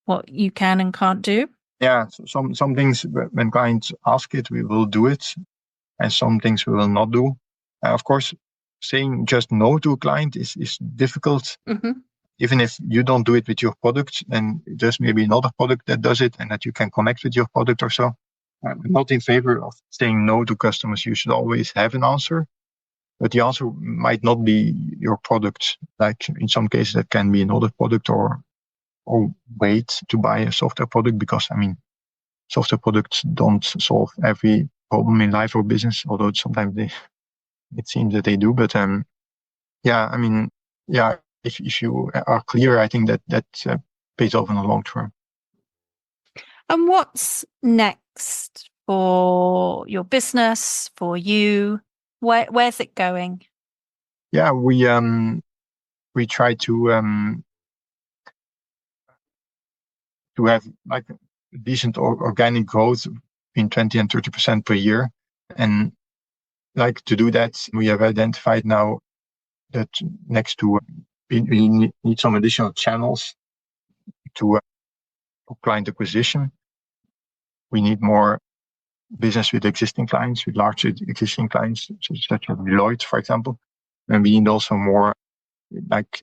what you can and can't do. Yeah, so some things, when clients ask it, we will do it, and some things we will not do. Of course, saying just no to a client is difficult. Even if you don't do it with your product, then there's maybe another product that does it, and that you can connect with your product or so. I'm not in favor of saying no to customers. You should always have an answer, but the answer might not be your product. Like in some cases, that can be another product, or wait to buy a software product because, software products don't solve every problem in life or business, although sometimes it seems that they do. But if you are clear, I think that pays off in the long term. And what's next for your business, for you? Where's it going? Yeah, we try to have like decent organic growth between 20 and 30% per year. And like to do that, we have identified now that next to we need some additional channels to client acquisition. We need more business with existing clients, with large existing clients, such as Deloitte, for example. And we need also more like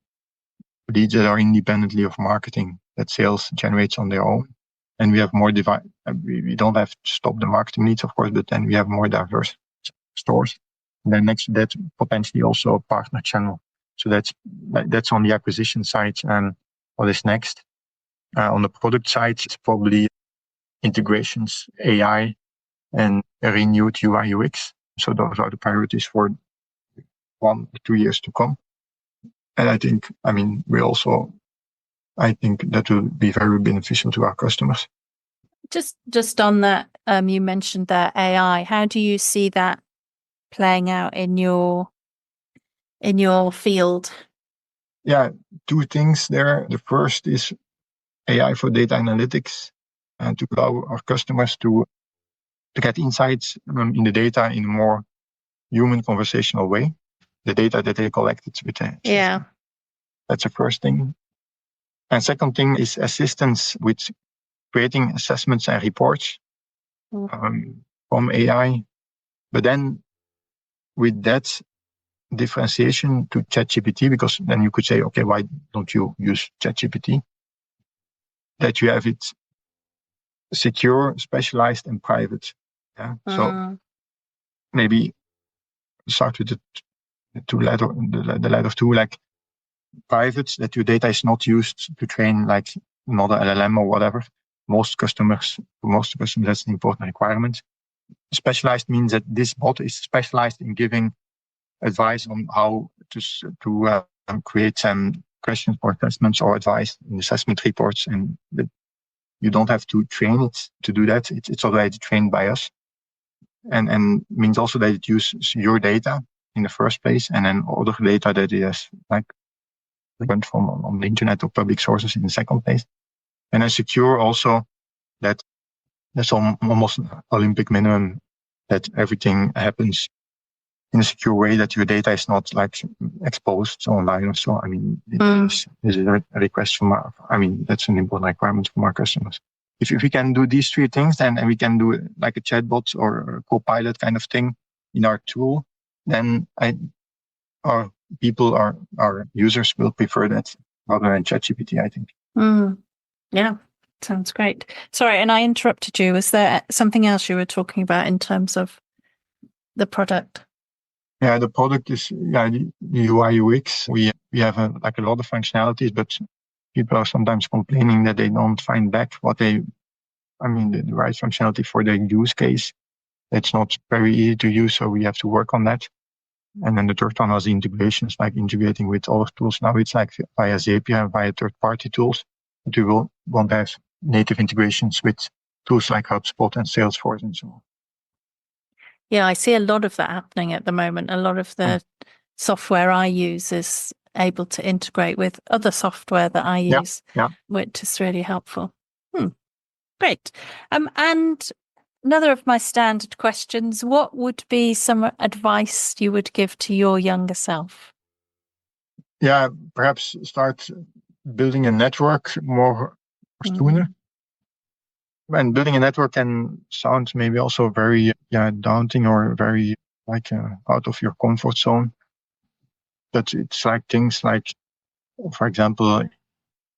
leads that are independently of marketing that sales generates on their own. And we have more we don't have to stop the marketing needs, of course, but then we have more diverse stores. And then next to that, potentially also a partner channel. So that's on the acquisition side. And what is next? On the product side, it's probably integrations, AI, and a renewed UI UX. So those are the priorities for 1 or 2 years to come. And I think that will be very beneficial to our customers. Just on that, you mentioned that AI. How do you see that playing out in your field? Yeah, 2 things there. The first is AI for data analytics and to allow our customers to get insights in the data in a more human conversational way. The data that they collected with the system. That's the first thing. And second thing is assistance with creating assessments and reports from AI. But then with that differentiation to ChatGPT, because then you could say, okay, why don't you use ChatGPT? That you have it secure, specialized, and private. Yeah. So maybe start with the latter 2, like private, that your data is not used to train like another LLM or whatever. For most customers, that's an important requirement. Specialized means that this bot is specialized in giving advice on how to create some questions for assessments or advice in assessment reports, and that you don't have to train it to do that. It's already trained by us, and means also that it uses your data in the first place, and then other data that it has like went from on the internet or public sources in the second place. And then secure also that there's almost Olympic minimum that everything happens in a secure way, that your data is not like exposed online or so. This is a request from that's an important requirement from our customers. If we can do these 3 things, then and we can do like a chatbot or a co-pilot kind of thing in our tool, then our users will prefer that rather than ChatGPT, I think. Yeah, sounds great. Sorry, and I interrupted you. Was there something else you were talking about in terms of the product? Yeah, the product is the UI UX. We have a lot of functionalities, but people are sometimes complaining that they don't find back the right functionality for their use case. It's not very easy to use, so we have to work on that. And then the third one was the integrations, like integrating with other tools. Now it's like via Zapier and via third-party tools. But we will want to have native integrations with tools like HubSpot and Salesforce and so on. Yeah, I see a lot of that happening at the moment. A lot of the software I use is able to integrate with other software that I use, which is really helpful. Great. And another of my standard questions, what would be some advice you would give to your younger self? Yeah, perhaps start building a network more sooner. And building a network can sound maybe also very daunting or very out of your comfort zone. But it's like things like, for example,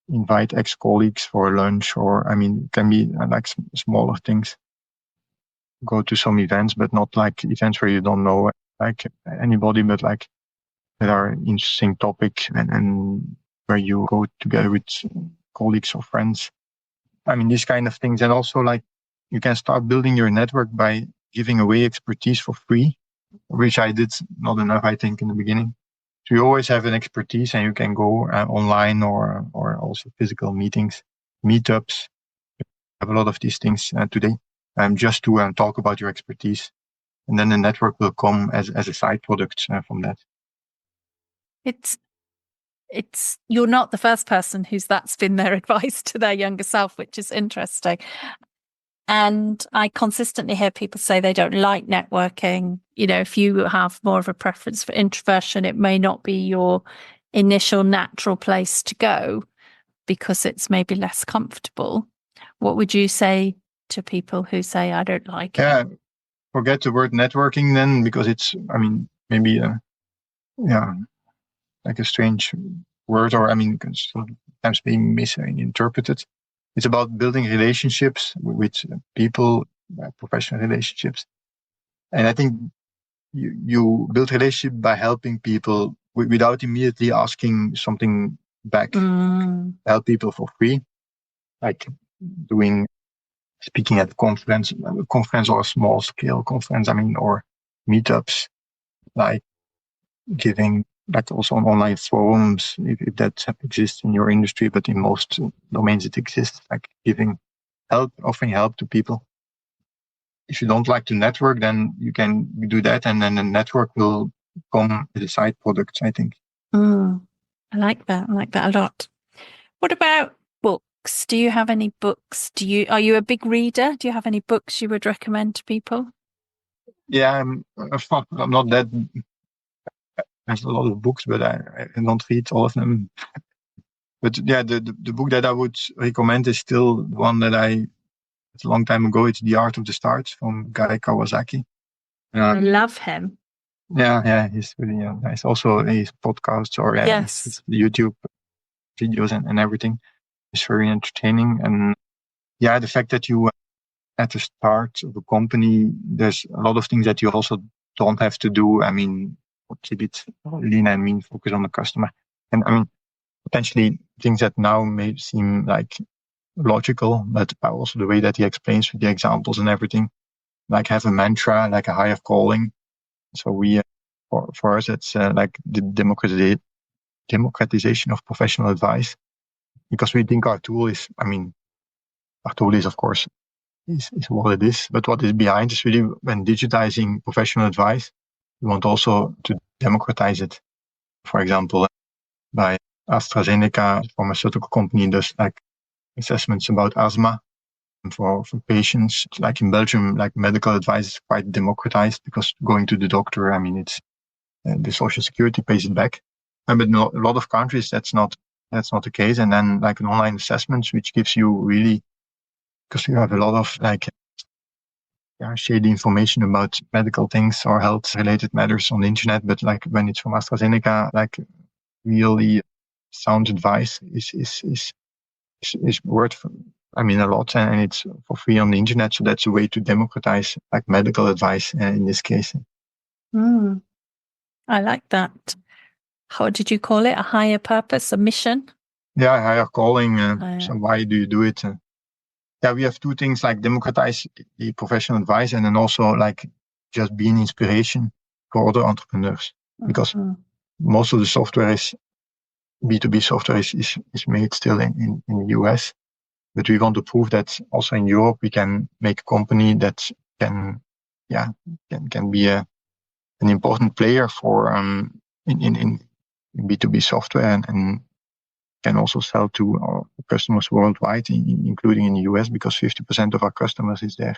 invite ex-colleagues for lunch, or it can be like smaller things. Go to some events, but not like events where you don't know like anybody, but like that are interesting topic and where you go together with colleagues or friends. I mean, these kind of things. And also, like, you can start building your network by giving away expertise for free, which I did not enough, I think, in the beginning. So you always have an expertise, and you can go online or also physical meetings, meetups. You have a lot of these things today, just to talk about your expertise, and then the network will come as a side product from that. It's you're not the first person that's been their advice to their younger self, which is interesting. And I consistently hear people say they don't like networking. You know, if you have more of a preference for introversion, it may not be your initial natural place to go because it's maybe less comfortable. What would you say to people who say, I don't like it? Forget the word networking then, because it's, I mean, maybe, like a strange word, or I mean, sometimes being misinterpreted. It's about building relationships with people, professional relationships. And I think you build relationship by helping people without immediately asking something back. Help people for free, like speaking at a conference or a small scale conference, I mean, or meetups, like giving, like also on online forums, if that exists in your industry, but in most domains it exists, like giving help, offering help to people. If you don't like to network, then you can do that, and then the network will come as a side product, I think. I like that. I like that a lot. What about books? Do you have any books? Are you a big reader? Do you have any books you would recommend to people? Yeah, I'm not that. There's a lot of books, but I don't read all of them. But yeah, the book that I would recommend is still one that it's a long time ago. It's The Art of the Start from Guy Kawasaki. I love him. Yeah, he's really nice. Also, his podcasts or his YouTube videos and everything is very entertaining. And yeah, the fact that you at the start of a company, there's a lot of things that you also don't have to do. I mean, keep it lean and mean, focus on the customer. And I mean, potentially things that now may seem like logical, but also the way that he explains with the examples and everything, like have a mantra, like a higher calling. So we, for us, it's like the democratization of professional advice, because we think our tool is, of course, is what it is, but what is behind is really when digitizing professional advice, we want also to democratize it. For example, by AstraZeneca, a pharmaceutical company, does like assessments about asthma for patients. Like in Belgium, like medical advice is quite democratized because going to the doctor, I mean, it's the social security pays it back. But in a lot of countries, that's not the case. And then like an online assessment, which gives you really, because you have a lot of like shady information about medical things or health related matters on the internet. But like when it's from AstraZeneca, like really sound advice is worth, a lot, and it's for free on the internet. So that's a way to democratize like medical advice in this case. I like that. How did you call it? A higher purpose, a mission? Yeah, higher calling. So why do you do it? We have two things, like democratize the professional advice, and then also like just be an inspiration for other entrepreneurs. Because most of the software is B2B software is made still in the US. But we want to prove that also in Europe we can make a company that can be an important player for in B2B software, and can also sell to our customers worldwide, including in the US, because 50% of our customers is there.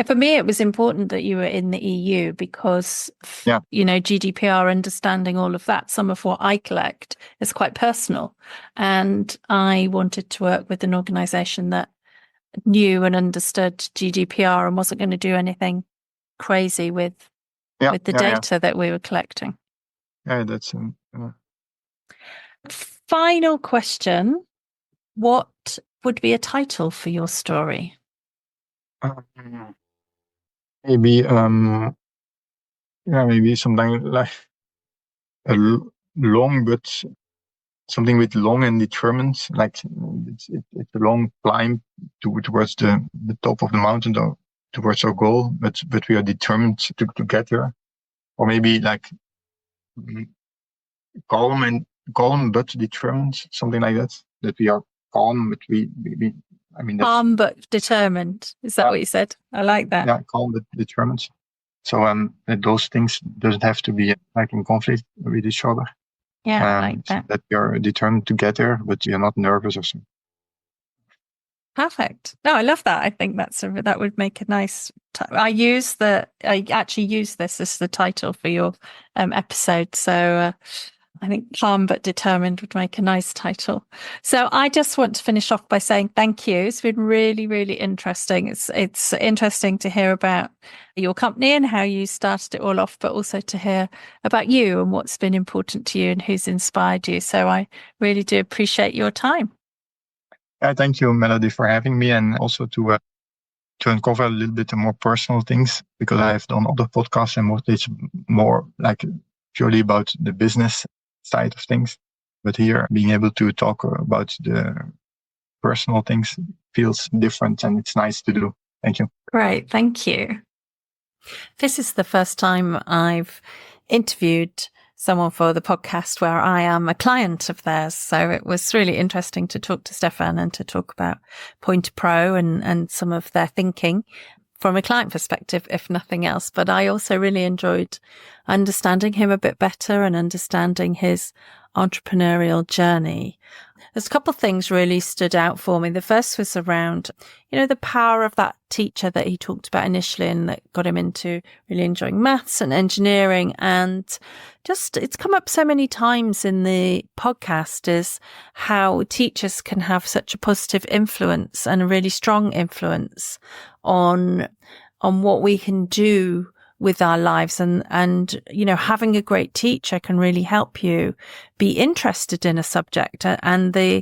For me, it was important that you were in the EU because, GDPR, understanding all of that, some of what I collect is quite personal. And I wanted to work with an organization that knew and understood GDPR and wasn't going to do anything crazy with the data that we were collecting. Yeah, that's... Final question. What would be a title for your story? Maybe something like a long but something with long and determined, like it's a long climb towards the top of the mountain or towards our goal, but we are determined to get there. Or maybe like calm but determined, something like that. That we are calm, but we I mean, that's, calm but determined. Is that what you said? I like that. Yeah, calm but determined. So those things doesn't have to be like in conflict with each other. Yeah, I like that. So that you're determined to get there, but you're not nervous or something. Perfect. No, I love that. I think that would make a nice. I actually use this as the title for your episode. So I think calm but determined would make a nice title. So I just want to finish off by saying thank you. It's been really, really interesting. It's interesting to hear about your company and how you started it all off, but also to hear about you and what's been important to you and who's inspired you. So I really do appreciate your time. Thank you, Melody, for having me, and also to uncover a little bit more personal things, because I have done other podcasts and it's more like purely about the business side of things. But here, being able to talk about the personal things feels different, and it's nice to do. Thank you. Great. Thank you. This is the first time I've interviewed someone for the podcast where I am a client of theirs. So it was really interesting to talk to Stefan and to talk about PointerPro and some of their thinking from a client perspective, if nothing else. But I also really enjoyed understanding him a bit better and understanding his entrepreneurial journey. There's a couple of things really stood out for me. The first was around, the power of that teacher that he talked about initially and that got him into really enjoying maths and engineering. And just, it's come up so many times in the podcast is how teachers can have such a positive influence and a really strong influence on what we can do with our lives, and having a great teacher can really help you be interested in a subject, and they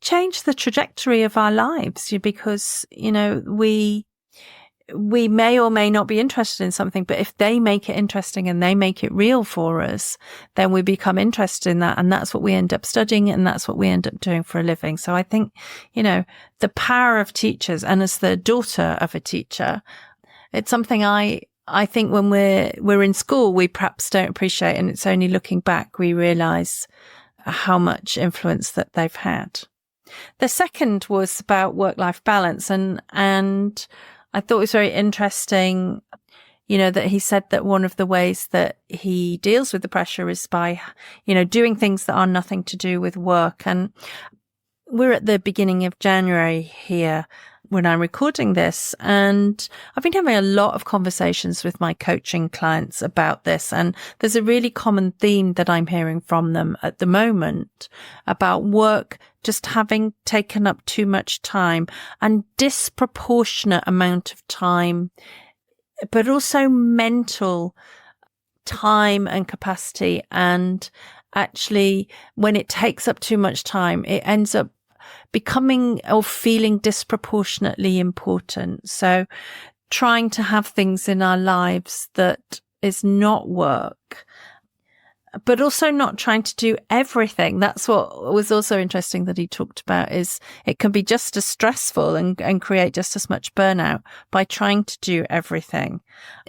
change the trajectory of our lives, because we may or may not be interested in something, but if they make it interesting and they make it real for us, then we become interested in that, and that's what we end up studying, and that's what we end up doing for a living. So I think the power of teachers, and as the daughter of a teacher, it's something I think when we're in school, we perhaps don't appreciate, and it's only looking back we realize how much influence that they've had. The second was about work-life balance, and I thought it was very interesting, that he said that one of the ways that he deals with the pressure is by, doing things that are nothing to do with work. And we're at the beginning of January here when I'm recording this, and I've been having a lot of conversations with my coaching clients about this, and there's a really common theme that I'm hearing from them at the moment about work just having taken up too much time, and disproportionate amount of time, but also mental time and capacity. And actually, when it takes up too much time, it ends up becoming or feeling disproportionately important. So trying to have things in our lives that is not work, but also not trying to do everything. That's what was also interesting that he talked about, is it can be just as stressful and create just as much burnout by trying to do everything.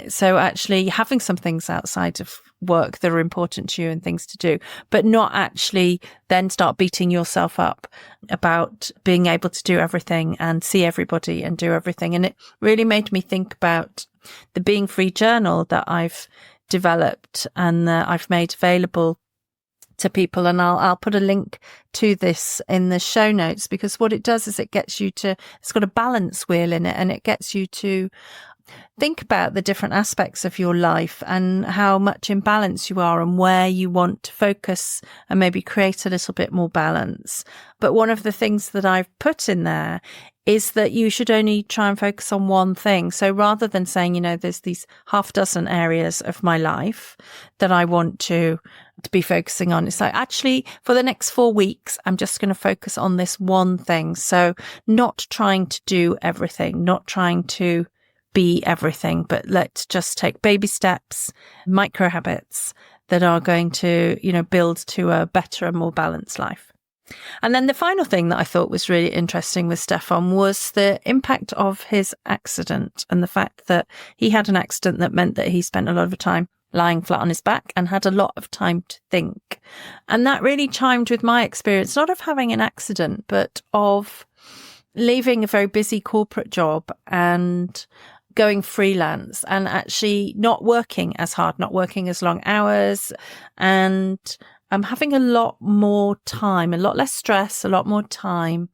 So actually having some things outside of work that are important to you and things to do, but not actually then start beating yourself up about being able to do everything and see everybody and do everything. And it really made me think about the Being Free journal that I've developed and that I've made available to people. And I'll put a link to this in the show notes, because what it does is it's got a balance wheel in it, and it gets you to think about the different aspects of your life and how much in balance you are and where you want to focus and maybe create a little bit more balance. But one of the things that I've put in there is that you should only try and focus on one thing. So rather than saying, there's these half dozen areas of my life that I want to be focusing on, it's like, actually, for the next 4 weeks, I'm just going to focus on this one thing. So not trying to do everything, not trying to be everything, but let's just take baby steps, micro habits that are going to, build to a better and more balanced life. And then the final thing that I thought was really interesting with Stefan was the impact of his accident, and the fact that he had an accident that meant that he spent a lot of time lying flat on his back and had a lot of time to think. And that really chimed with my experience, not of having an accident, but of leaving a very busy corporate job and going freelance and actually not working as hard, not working as long hours, and I'm having a lot more time, a lot less stress, a lot more time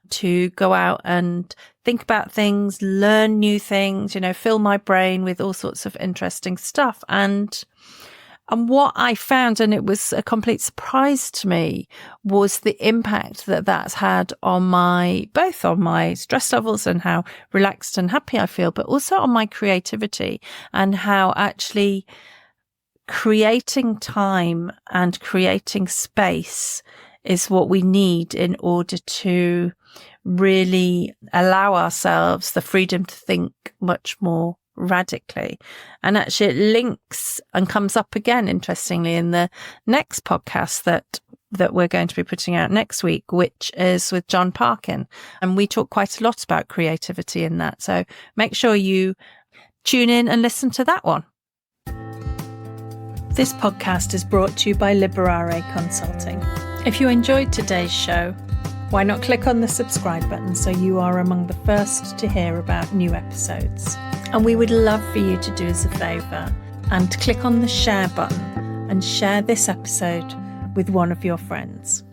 to go out and think about things, learn new things, fill my brain with all sorts of interesting stuff. And what I found, and it was a complete surprise to me, was the impact that that's had on both on my stress levels and how relaxed and happy I feel, but also on my creativity, and how actually creating time and creating space is what we need in order to really allow ourselves the freedom to think much more radically. And actually it links and comes up again, interestingly, in the next podcast that we're going to be putting out next week, which is with John Parkin. And we talk quite a lot about creativity in that. So make sure you tune in and listen to that one. This podcast is brought to you by Liberare Consulting. If you enjoyed today's show, why not click on the subscribe button so you are among the first to hear about new episodes? And we would love for you to do us a favour and click on the share button and share this episode with one of your friends.